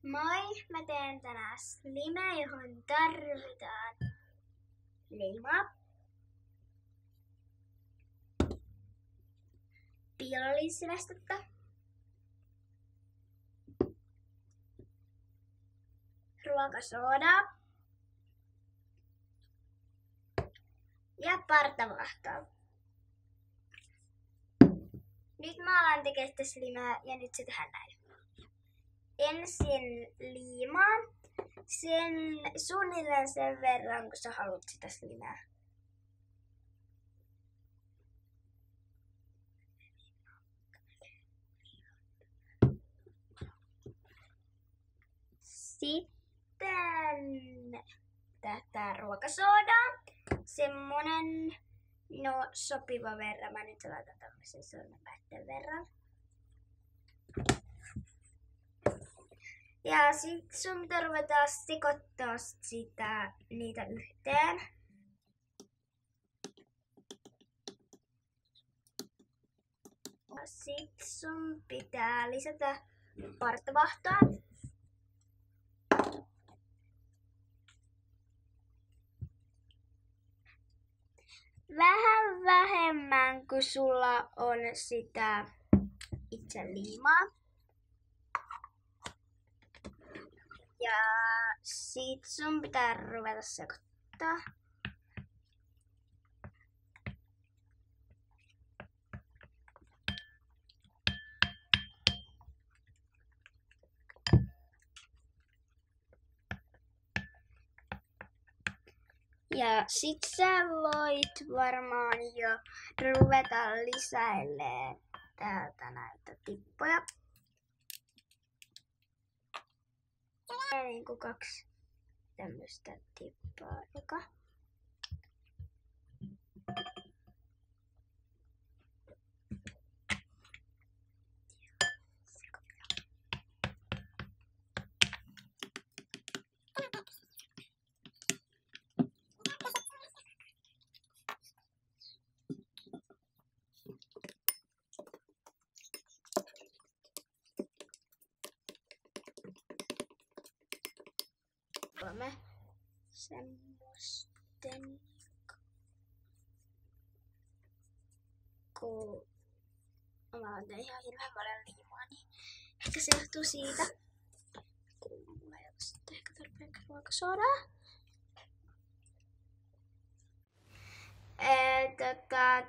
Moi, mä teen tänään slimeä, johon tarvitaan limaa, piilolinssinestettä, ruokasoodaa ja partavahtoa. Nyt mä alan tekemään sitä slimeä ja nyt se tehdään näin. Ensin liimaa, suunnilleen sen verran, kun sä haluat sitä slimeä. Sitten tätä ruokasoodaa, semmonen sopiva verran. Mä nyt laitan tämmöisen sormenpäitten verran. Ja sit sun pitää ruveta sekoittaa niitä yhteen. Ja sit sun pitää lisätä partavahtoa. Vähän vähemmän kuin sulla on sitä itse liimaa. Ja sit sun pitää ruveta sekoittaa. Ja sit sä voit varmaan jo ruveta lisäilemään täältä näitä tippoja. Niinku 2 tämmöstä tippaa eka. Kolme semmoisten kun mä oon ihan hirveän paljon liimaa, niin ehkä se johtuu siitä, kun mulla ei ole sitten ehkä tarpeeksi ruokasoodaa.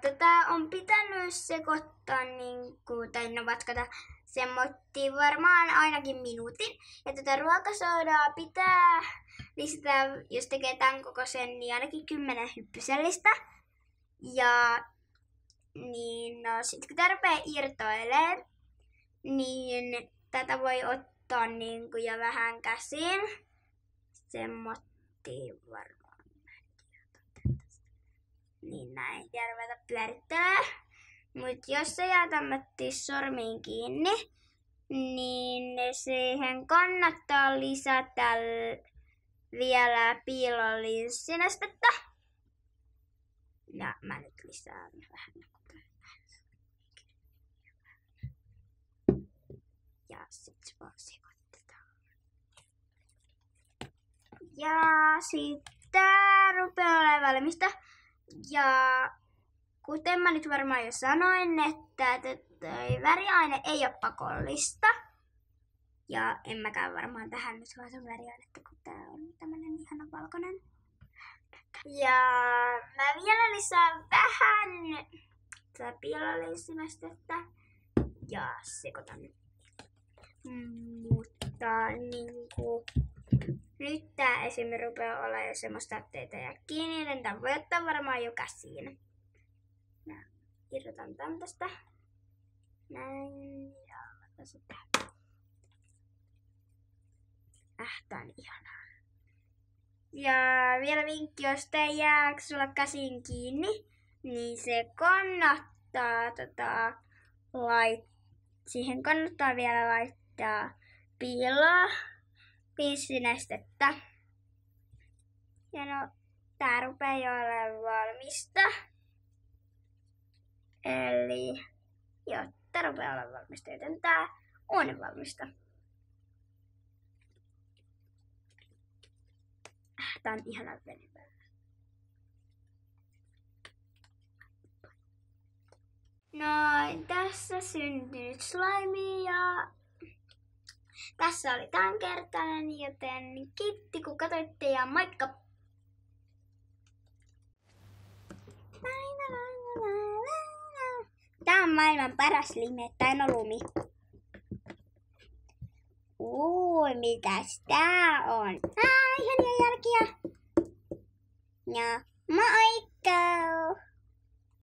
Tätä on pitänyt sekoittaa vatkata semmoittiin varmaan ainakin minuutin. Ja tätä ruokasoodaa pitää lisätä, jos tekee tämän kokoisen, niin ainakin 10 hyppysellistä. Ja sit kun tää rupeaa irtoilemaan, niin tätä voi ottaa jo vähän käsin. Semmoittiin varmaan. Niin näin, ja ruveta pyörittelemään. Mut jos se jää tämmöttiin sormiin kiinni, niin siihen kannattaa lisätä vielä piilolinssinestettä. Ja mä nyt lisään vähän. Ja sit se vaan sekoitetaan. Ja sitten rupeaa olemaan valmista. Ja kuten mä nyt varmaan jo sanoin, että väriaine ei ole pakollista. Ja en mäkään varmaan tähän nyt laita väriainetta, kun tää on tämmönen ihana valkoinen. Ja mä vielä lisään vähän tätä piilolinssinestettä ja sekoitan. Mutta nyt tää esimerkiksi rupeaa olemaan jo semmoista, ettei tää jää kiinni, joten tän voi ottaa varmaan jo käsiin. Mä irrotan tän tästä. Näin. Ja laitan se tähän. Tää on ihanaa. Ja vielä vinkki, jos tää jää sulla käsiin kiinni, niin se kannattaa siihen kannattaa vielä laittaa piilolinssinestettä. Ja tää rupeaa jo olemaan valmista. Eli tää rupeaa olemaan valmista, joten tää on valmista. tää on ihana venepäivä. No, tässä syntynyt slime ja tässä oli tämänkertainen, joten kiitti kun katsoitte ja moikka! Tää on maailman paras lime, tää on lumi. Mitäs tää on? Ihania jälkiä! Ja moikka!